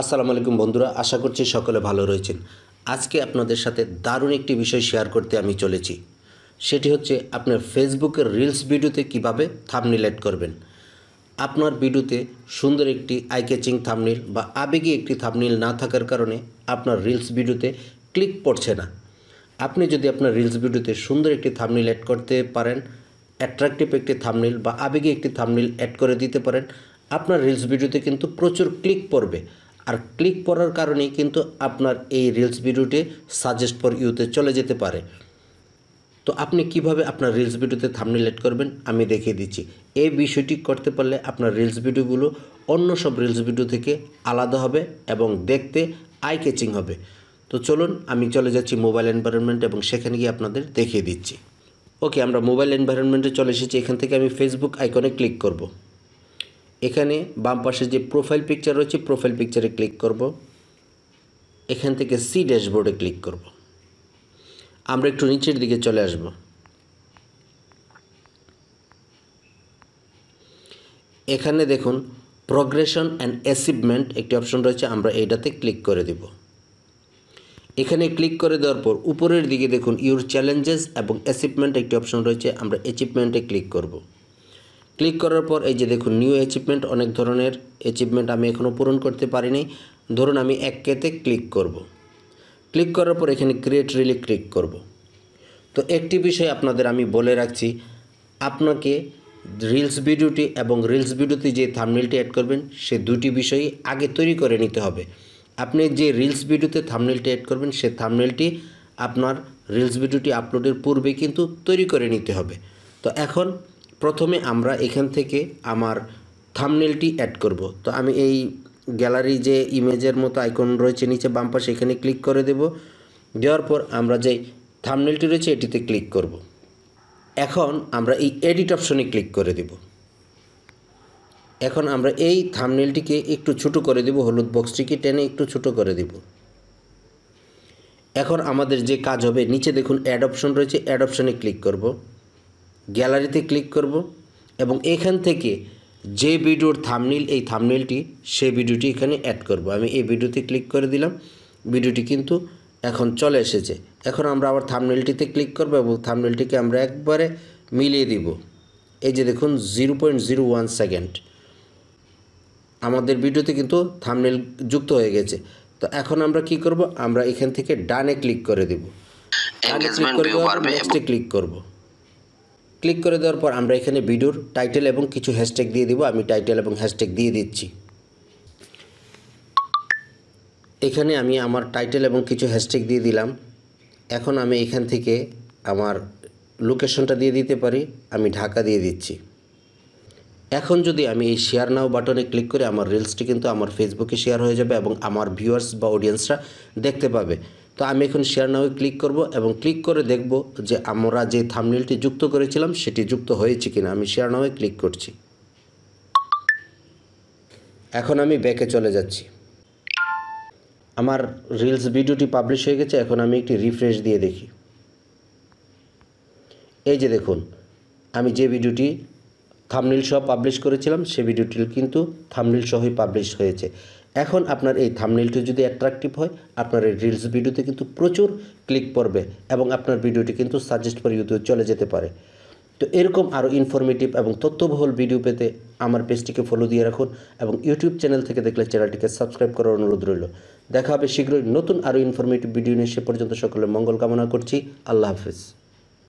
আসসালামু আলাইকুম বন্ধুরা, আশা করছি সকলে ভালো রয়েছেন। আজকে আপনাদের সাথে দারুণ একটি বিষয় শেয়ার করতে আমি চলেছি। সেটি হচ্ছে আপনার ফেসবুকের রিলস ভিডিওতে কিভাবে থাম্বনেল এড করবেন। আপনার ভিডিওতে সুন্দর একটি আই ক্যাচিং থাম্বনেল বা আবেগী একটি থাম্বনেল না থাকার কারণে আপনার রিলস ভিডিওতে ক্লিক পড়ছে না। আপনি যদি আপনার রিলস ভিডিওতে সুন্দর একটি থাম্বনেল অ্যাড করতে পারেন, অ্যাট্রাকটিভ একটি থাম্বনেল বা আবেগী একটি থাম্বনেল অ্যাড করে দিতে পারেন, আপনার রিলস ভিডিওতে কিন্তু প্রচুর ক্লিক পড়বে। আর ক্লিক পড়ার কারণেই কিন্তু আপনার এই রিলস ভিডিওটি সাজেস্ট ফর ইউতে চলে যেতে পারে। তো আপনি কিভাবে আপনার রিলস ভিডিওতে থাম্বনেল অ্যাড করবেন আমি দেখিয়ে দিচ্ছি। এই বিষয়টি করতে পারলে আপনার রিলস ভিডিওগুলো অন্য সব রিলস ভিডিও থেকে আলাদা হবে এবং দেখতে আই ক্যাচিং হবে। তো চলুন আমি চলে যাচ্ছি মোবাইল এনভায়রনমেন্ট এবং সেখানে গিয়ে আপনাদের দেখিয়ে দিচ্ছি। ওকে, আমরা মোবাইল এনভায়রনমেন্টে চলে এসেছি। এখান থেকে আমি ফেসবুক আইকনে ক্লিক করব। এখানে বাম পাশে যে প্রোফাইল পিকচার রয়েছে প্রোফাইল পিকচারে ক্লিক করব। এখান থেকে সি ড্যাশবোর্ডে ক্লিক করব। আমরা একটু নিচের দিকে চলে আসব। এখানে দেখুন প্রোগ্রেশন অ্যান্ড অ্যাচিভমেন্ট একটি অপশন রয়েছে, আমরা এইটাতে ক্লিক করে দেব। এখানে ক্লিক করে দেওয়ার পর উপরের দিকে দেখুন ইউর চ্যালেঞ্জেস এবং অ্যাচিভমেন্ট একটি অপশন রয়েছে, আমরা অ্যাচিভমেন্টে ক্লিক করব। ক্লিক করার পর এই যে দেখুন নিউ অ্যাচিভমেন্ট, অনেক ধরনের অ্যাচিভমেন্ট আমি এখনও পূরণ করতে পারিনি। ধরুন আমি 1K-তে ক্লিক করব। ক্লিক করার পর এখানে ক্রিয়েট রিলে ক্লিক করব। তো একটি বিষয় আপনাদের আমি বলে রাখছি, আপনাকে রিলস ভিডিওটি এবং রিলস ভিডিওতে যে থাম্বনেলটি অ্যাড করবেন সে দুটি বিষয়ই আগে তৈরি করে নিতে হবে। আপনি যে রিলস ভিডিওতে থাম্বনেলটি অ্যাড করবেন সে থাম্বনেলটি আপনার রিলস ভিডিওটি আপলোডের পূর্বে কিন্তু তৈরি করে নিতে হবে। তো এখন প্রথমে আমরা এখান থেকে আমার থাম্বনেলটি অ্যাড করব। তো আমি এই গ্যালারি যে ইমেজের মতো আইকন রয়েছে নিচে বাম পাশে, এখানে ক্লিক করে দেব। দেওয়ার পর আমরা যে থাম্বনেলটি রয়েছে এটিতে ক্লিক করব। এখন আমরা এই এডিট অপশনে ক্লিক করে দেব। এখন আমরা এই থাম্বনেলটিকে একটু ছোট করে দেব, হলুদ বক্সটিকে টেনে একটু ছোট করে দেব। এখন আমাদের যে কাজ হবে, নিচে দেখুন অ্যাড অপশন রয়েছে, অ্যাড অপশনে ক্লিক করব, গ্যালারিতে ক্লিক করব এবং এখান থেকে যে ভিডিওর থাম্বনেল, এই থাম্বনেলটি সেই ভিডিওটি এখানে অ্যাড করব। আমি এই ভিডিওতে ক্লিক করে দিলাম, ভিডিওটি কিন্তু এখন চলে এসেছে। এখন আমরা আবার থাম্বনেলটিতে ক্লিক করব এবং থাম্বনেলটিকে আমরা একবারে মিলিয়ে দিব। এই যে দেখুন 0.01 সেকেন্ড আমাদের ভিডিওতে কিন্তু থাম্বনেল যুক্ত হয়ে গেছে। তো এখন আমরা কি করব, আমরা এখান থেকে ডানে ক্লিক করে দেব। ডানে ক্লিক করে দেওয়ার পর নেক্সটে ক্লিক করব। ক্লিক করে দেওয়ার পর আমরা এখানে ভিডিওর টাইটেল এবং কিছু হ্যাশট্যাগ দিয়ে দেব। আমি টাইটেল এবং হ্যাশট্যাগ দিয়ে দিচ্ছি। এখানে আমি আমার টাইটেল এবং কিছু হ্যাশট্যাগ দিয়ে দিলাম। এখন আমি এখান থেকে আমার লোকেশনটা দিয়ে দিতে পারি, আমি ঢাকা দিয়ে দিচ্ছি। এখন যদি আমি এই শেয়ার নাও বাটনে ক্লিক করে আমার রিলসটি কিন্তু আমার ফেসবুকে শেয়ার হয়ে যাবে এবং আমার ভিউয়ার্স বা অডিয়েন্সরা দেখতে পাবে। তো আমি এখন শেয়ার নাও ক্লিক করব এবং ক্লিক করে দেখব যে আমরা যে থাম্বনেলটি যুক্ত করেছিলাম সেটি যুক্ত হয়েছে কিনা। আমি শেয়ার নাও ক্লিক করছি। এখন আমি ব্যাকে চলে যাচ্ছি। আমার রিলস ভিডিওটি পাবলিশ হয়ে গেছে। এখন আমি একটি রিফ্রেশ দিয়ে দেখি। এই যে দেখুন আমি যে ভিডিওটি থাম্বনেল সহ পাবলিশ করেছিলাম সে ভিডিওটি কিন্তু থাম্বনেল সহই পাবলিশ হয়েছে। এখন আপনার এই থাম্বনেলটি যদি অ্যাট্রাকটিভ হয়, আপনার এই রিলস ভিডিওতে কিন্তু প্রচুর ক্লিক পড়বে এবং আপনার ভিডিওটি কিন্তু সাজেস্ট ফর ইউতে চলে যেতে পারে। তো এরকম আরও ইনফরমেটিভ এবং তথ্যবহুল ভিডিও পেতে আমার পেজটিকে ফলো দিয়ে রাখুন এবং ইউটিউব চ্যানেল থেকে দেখলে চ্যানেলটিকে সাবস্ক্রাইব করার অনুরোধ রইল। দেখা হবে শীঘ্রই নতুন আরও ইনফরমেটিভ ভিডিও নিয়ে। সে পর্যন্ত সকলের মঙ্গল কামনা করছি। আল্লাহ হাফিজ।